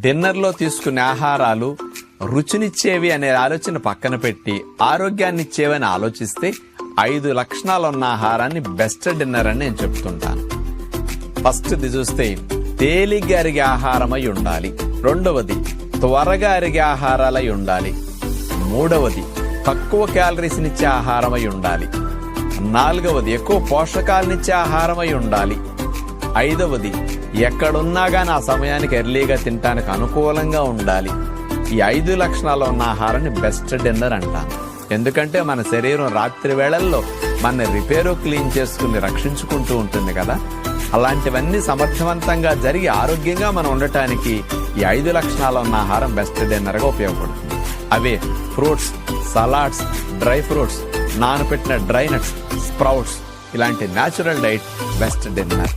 డిన్నర్లో తీసుకునే ఆహారాలు రుచినిచ్చేవి అనే ఆలోచన పక్కన పెట్టి ఆరోగ్యాన్నిచ్చేవి అని ఆలోచిస్తే 5 లక్షణాలు ఉన్న ఆహారాన్ని బెస్ట్ డిన్నర్ అని నేను చెప్తుంటాను. ఫస్ట్ది చూస్తే తేలిగ్గా అరిగే ఆహారమై ఉండాలి. రెండవది త్వరగా అరిగే ఆహారాలై ఉండాలి. మూడవది తక్కువ క్యాలరీస్నిచ్చే ఆహారమై ఉండాలి. నాలుగవది ఎక్కువ పోషకాలనిచ్చే ఆహారమై ఉండాలి. ఐదవది ఎక్కడున్నా గానీ ఆ సమయానికి ఎర్లీగా తినడానికి అనుకూలంగా ఉండాలి. ఈ 5 లక్షణాలు ఉన్న ఆహారాన్ని బెస్ట్ డిన్నర్ అంటాను. ఎందుకంటే మన శరీరం రాత్రి వేళల్లో మన రిపేరు క్లీన్ చేసుకుని రక్షించుకుంటూ ఉంటుంది కదా. అలాంటివన్నీ సమర్థవంతంగా జరిగి ఆరోగ్యంగా మనం ఉండటానికి ఈ 5 లక్షణాలు ఉన్న ఆహారం బెస్ట్ డిన్నర్గా ఉపయోగపడుతుంది. అవే ఫ్రూట్స్, సలాడ్స్, డ్రై ఫ్రూట్స్, నానబెట్టిన డ్రై నట్స్, స్ప్రౌట్స్, ఇలాంటి న్యాచురల్ డైట్ బెస్ట్ డిన్నర్.